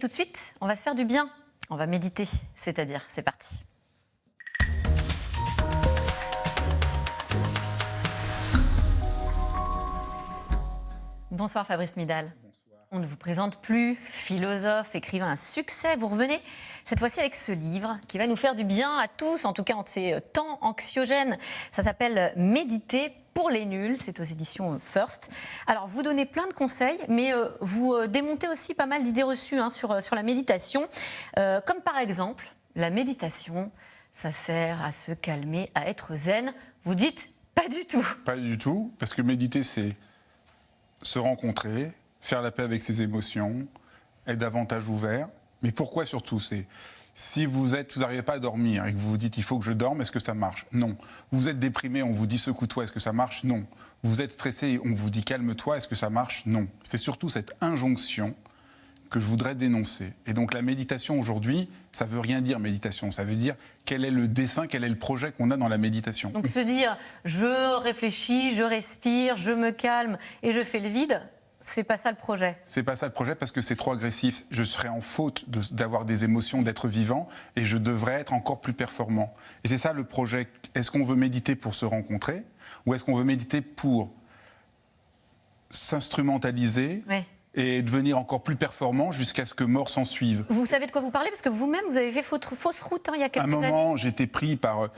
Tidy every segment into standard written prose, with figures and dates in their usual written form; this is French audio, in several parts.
Tout de suite, on va se faire du bien. On va méditer, c'est-à-dire, c'est parti. Bonsoir Fabrice Midal. Bonsoir. On ne vous présente plus, philosophe, écrivain à succès. Vous revenez cette fois-ci avec ce livre qui va nous faire du bien à tous, en tout cas en ces temps anxiogènes. Ça s'appelle « Méditer pour les nuls », c'est aux éditions First. Alors, vous donnez plein de conseils, mais vous démontez aussi pas mal d'idées reçues sur la méditation. Comme par exemple, la méditation, ça sert à se calmer, à être zen. Vous dites pas du tout. Pas du tout, parce que méditer, c'est se rencontrer, faire la paix avec ses émotions, être davantage ouvert. Mais pourquoi surtout? C'est si vous n'arrivez pas à dormir et que vous vous dites il faut que je dorme, est-ce que ça marche? Non. Vous êtes déprimé, on vous dit secoue-toi, est-ce que ça marche? Non. Vous êtes stressé, on vous dit calme-toi, est-ce que ça marche? Non. C'est surtout cette injonction que je voudrais dénoncer. Et donc la méditation aujourd'hui, ça ne veut rien dire méditation, ça veut dire quel est le dessein, quel est le projet qu'on a dans la méditation. Donc se dire je réfléchis, je respire, je me calme et je fais le vide, c'est pas ça le projet. C'est pas ça le projet parce que c'est trop agressif. Je serais en faute d'avoir des émotions, d'être vivant et je devrais être encore plus performant. Et c'est ça le projet. Est-ce qu'on veut méditer pour se rencontrer ou est-ce qu'on veut méditer pour s'instrumentaliser et devenir encore plus performant jusqu'à ce que mort s'en suive? Vous savez de quoi vous parlez parce que vous-même vous avez fait fausse route il y a quelques années. À un moment, j'étais pris par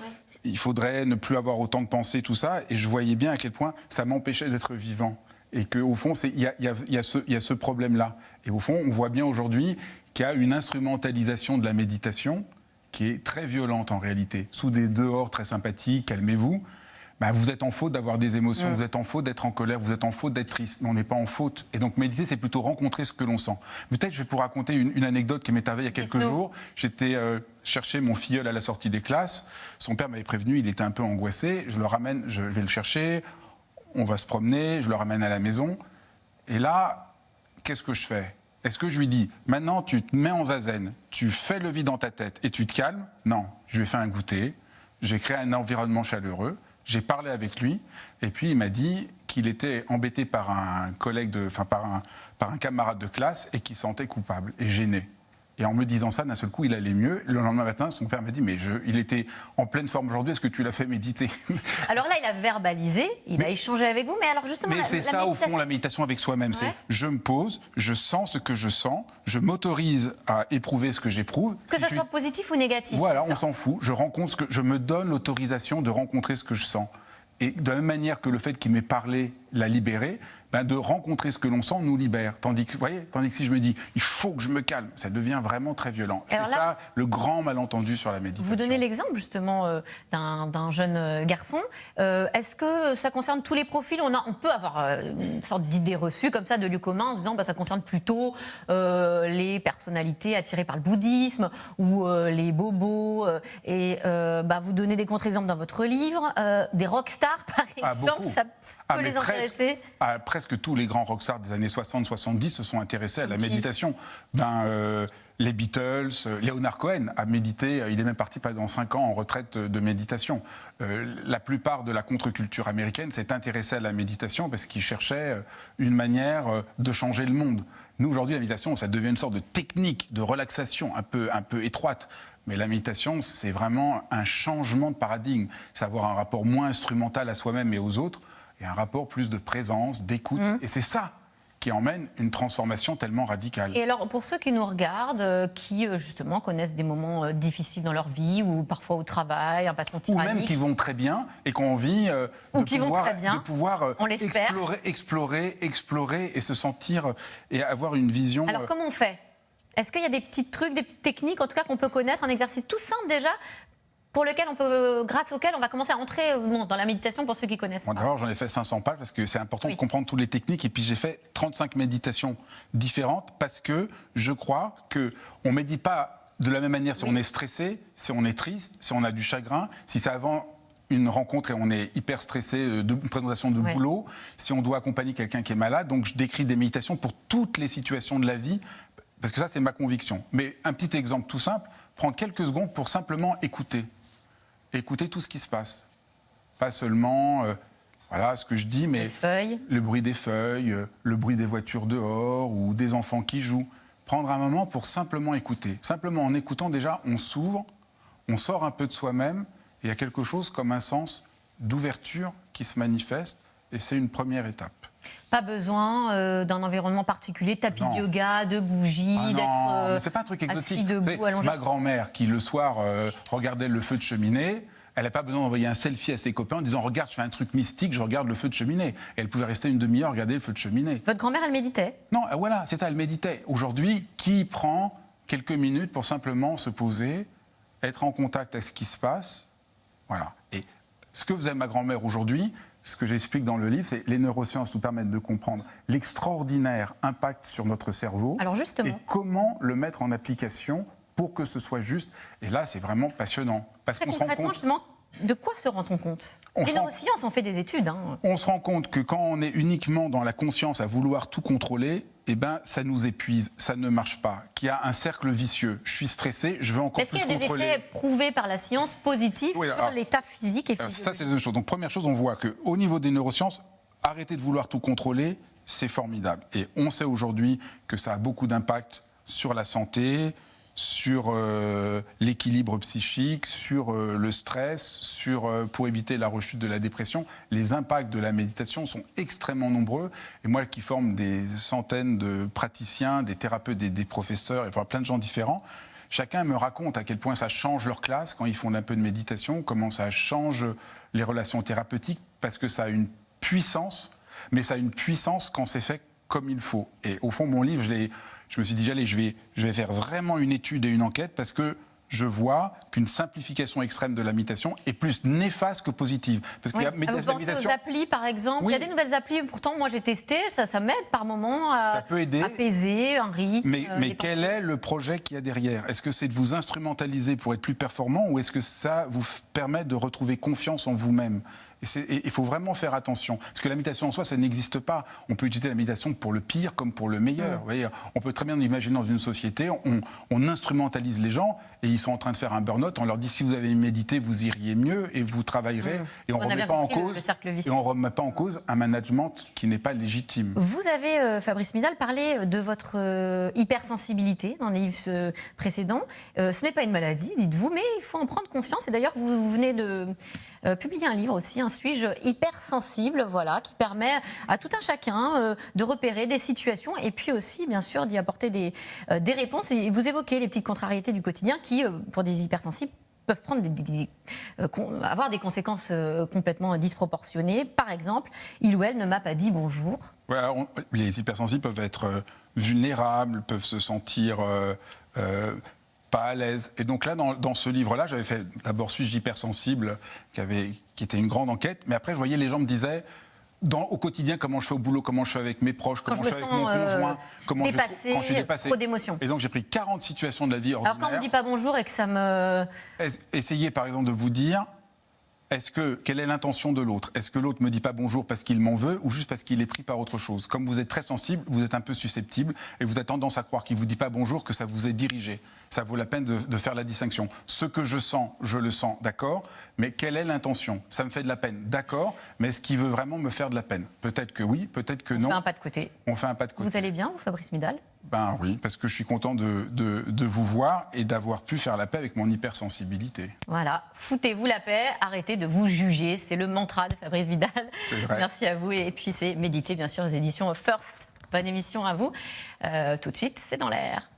il faudrait ne plus avoir autant de pensées, tout ça, et je voyais bien à quel point ça m'empêchait d'être vivant. Et qu'au fond, il y a ce problème-là. Et au fond, on voit bien aujourd'hui qu'il y a une instrumentalisation de la méditation qui est très violente en réalité. Sous des dehors très sympathiques, calmez-vous, vous êtes en faute d'avoir des émotions, vous êtes en faute d'être en colère, vous êtes en faute d'être triste. Mais on n'est pas en faute. Et donc méditer, c'est plutôt rencontrer ce que l'on sent. Peut-être je vais vous raconter une anecdote qui m'est arrivée il y a quelques jours. J'étais chercher mon filleul à la sortie des classes. Son père m'avait prévenu, il était un peu angoissé. Je le ramène, je vais le chercher. On va se promener, je le ramène à la maison. Et là, qu'est-ce que je fais? Est-ce que je lui dis, maintenant tu te mets en zazen, tu fais le vide dans ta tête et tu te calmes? Non, je lui ai fait un goûter, j'ai créé un environnement chaleureux, j'ai parlé avec lui, et puis il m'a dit qu'il était embêté par un collègue, par un camarade de classe et qu'il se sentait coupable et gêné. Et en me disant ça, d'un seul coup, il allait mieux. Le lendemain matin, son père m'a dit, mais il était en pleine forme aujourd'hui, est-ce que tu l'as fait méditer? Alors là, il a verbalisé, il a échangé avec vous, mais alors justement... Mais c'est ça, au fond, la méditation avec soi-même. C'est je me pose, je sens ce que je sens, je m'autorise à éprouver ce que j'éprouve. Que ça soit positif ou négatif. Voilà, on s'en fout. Je me donne l'autorisation de rencontrer ce que je sens. Et de la même manière que le fait qu'il m'ait parlé l'a libéré, de rencontrer ce que l'on sent nous libère. Tandis que si je me dis il faut que je me calme, ça devient vraiment très violent. C'est ça le grand malentendu sur la méditation. Vous donnez l'exemple justement d'un jeune garçon. Est-ce que ça concerne tous les profils? On peut avoir une sorte d'idée reçue comme ça de lieu commun en se disant ça concerne plutôt les personnalités attirées par le bouddhisme ou les bobos. Vous donnez des contre-exemples dans votre livre, des rockstars par exemple, ça peut les intéresser. Presque tous les grands rockstars des années 60-70 se sont intéressés à la méditation. Les Beatles, Leonard Cohen a médité, il est même parti pendant 5 ans en retraite de méditation. La plupart de la contre-culture américaine s'est intéressée à la méditation parce qu'ils cherchaient une manière de changer le monde. Nous, aujourd'hui, la méditation, ça devient une sorte de technique de relaxation un peu étroite. Mais la méditation, c'est vraiment un changement de paradigme. C'est avoir un rapport moins instrumental à soi-même et aux autres, et un rapport plus de présence, d'écoute. Et c'est ça qui emmène une transformation tellement radicale. Et alors, pour ceux qui nous regardent, qui justement connaissent des moments difficiles dans leur vie, ou parfois au travail, un patron tyrannique... Ou même qui vont très bien et qui ont envie de pouvoir explorer et se sentir et avoir une vision... Alors, comment on fait? Est-ce qu'il y a des petits trucs, des petites techniques, en tout cas qu'on peut connaître, un exercice tout simple déjà, grâce auquel on va commencer à entrer dans la méditation pour ceux qui connaissent pas? D'abord, j'en ai fait 500 pages parce que c'est important de comprendre toutes les techniques. Et puis, j'ai fait 35 méditations différentes parce que je crois qu'on ne médite pas de la même manière si on est stressé, si on est triste, si on a du chagrin, si c'est avant une rencontre et on est hyper stressé d'une présentation de boulot, si on doit accompagner quelqu'un qui est malade. Donc, je décris des méditations pour toutes les situations de la vie parce que ça, c'est ma conviction. Mais un petit exemple tout simple, prendre quelques secondes pour simplement écouter. Écouter tout ce qui se passe. Pas seulement ce que je dis, mais le bruit des feuilles, le bruit des voitures dehors ou des enfants qui jouent. prendre un moment pour simplement écouter. Simplement en écoutant, déjà, on s'ouvre, on sort un peu de soi-même, et il y a quelque chose comme un sens d'ouverture qui se manifeste, et c'est une première étape. Pas besoin d'un environnement particulier, tapis de yoga, de bougies, d'être c'est pas un truc exotique. assis debout, allongé. Ma grand-mère, qui le soir regardait le feu de cheminée, elle n'a pas besoin d'envoyer un selfie à ses copains en disant « Regarde, je fais un truc mystique, je regarde le feu de cheminée ». Et elle pouvait rester une demi-heure regarder le feu de cheminée. Votre grand-mère, elle méditait? Non, voilà, c'est ça, elle méditait. Aujourd'hui, qui prend quelques minutes pour simplement se poser, être en contact avec ce qui se passe? Voilà. Et ce que faisait ma grand-mère aujourd'hui, ce que j'explique dans le livre, c'est les neurosciences nous permettent de comprendre l'extraordinaire impact sur notre cerveau. Alors justement. Et comment le mettre en application pour que ce soit juste. Et là, c'est vraiment passionnant. Parce qu'on se rend compte... justement, de quoi se rend-on compte? Les neurosciences ont fait des études. On se rend compte que quand on est uniquement dans la conscience à vouloir tout contrôler, eh ben, ça nous épuise, ça ne marche pas. Qu'il y a un cercle vicieux. Je suis stressé, je veux encore plus contrôler. Est-ce qu'il y a des effets prouvés par la science positifs sur l'état physique et physiologique? Ça, c'est les deux choses. Donc, première chose, on voit qu'au niveau des neurosciences, arrêter de vouloir tout contrôler, c'est formidable. Et on sait aujourd'hui que ça a beaucoup d'impact sur la santé, sur l'équilibre psychique, sur le stress, pour éviter la rechute de la dépression. Les impacts de la méditation sont extrêmement nombreux. Et moi, qui forme des centaines de praticiens, des thérapeutes, des professeurs, enfin plein de gens différents, chacun me raconte à quel point ça change leur classe quand ils font un peu de méditation, comment ça change les relations thérapeutiques, parce que ça a une puissance, mais ça a une puissance quand c'est fait comme il faut. Et au fond, mon livre, je me suis dit, allez, je vais faire vraiment une étude et une enquête parce que je vois qu'une simplification extrême de la méditation est plus néfaste que positive. Parce qu'il y a vous pensez aux applis, par exemple? Oui. Il y a des nouvelles applis, pourtant, moi j'ai testé, ça m'aide par moment à ça peut aider, apaiser un rythme. Mais quel est le projet qu'il y a derrière? Est-ce que c'est de vous instrumentaliser pour être plus performant ou est-ce que ça vous permet de retrouver confiance en vous-même? Et il faut vraiment faire attention. Parce que la méditation en soi, ça n'existe pas. On peut utiliser la méditation pour le pire comme pour le meilleur. Vous voyez, on peut très bien l'imaginer dans une société, on instrumentalise les gens et ils sont en train de faire un burn-out. On leur dit si vous avez médité, vous iriez mieux et vous travaillerez. Et on ne remet pas en cause un management qui n'est pas légitime. Vous avez, Fabrice Midal, parlé de votre hypersensibilité dans les livres précédents. Ce n'est pas une maladie, dites-vous, mais il faut en prendre conscience. Et d'ailleurs, vous venez de publier un livre aussi, Suis-je hypersensible, voilà, qui permet à tout un chacun de repérer des situations et puis aussi, bien sûr, d'y apporter des réponses. Et vous évoquez les petites contrariétés du quotidien qui, pour des hypersensibles, peuvent prendre avoir des conséquences complètement disproportionnées. Par exemple, il ou elle ne m'a pas dit bonjour. Voilà, les hypersensibles peuvent être vulnérables, peuvent se sentir pas à l'aise. Et donc là, dans ce livre-là, j'avais fait d'abord Suis-je hypersensible, qui était une grande enquête, mais après, je voyais les gens me disaient, au quotidien, comment je fais au boulot, comment je fais avec mes proches, comment je fais avec mon conjoint, quand je suis dépassé. Trop d'émotions. Et donc j'ai pris 40 situations de la vie ordinaire. Alors quand on ne dit pas bonjour et que ça me... Essayez par exemple de vous dire, quelle est l'intention de l'autre? Est-ce que l'autre ne me dit pas bonjour parce qu'il m'en veut ou juste parce qu'il est pris par autre chose? Comme vous êtes très sensible, vous êtes un peu susceptible et vous avez tendance à croire qu'il ne vous dit pas bonjour, que ça vous est dirigé. Ça vaut la peine de faire la distinction. Ce que je sens, je le sens, d'accord, mais quelle est l'intention? Ça me fait de la peine, d'accord, mais est-ce qu'il veut vraiment me faire de la peine? Peut-être que oui, peut-être que non. On fait un pas de côté. On fait un pas de côté. Vous allez bien, vous, Fabrice Midal? Ben oui, parce que je suis content de vous voir et d'avoir pu faire la paix avec mon hypersensibilité. Voilà, foutez-vous la paix, arrêtez de vous juger, c'est le mantra de Fabrice Midal. C'est vrai. Merci à vous et puis c'est Méditer, bien sûr, aux éditions First. Bonne émission à vous. Tout de suite, c'est dans l'air.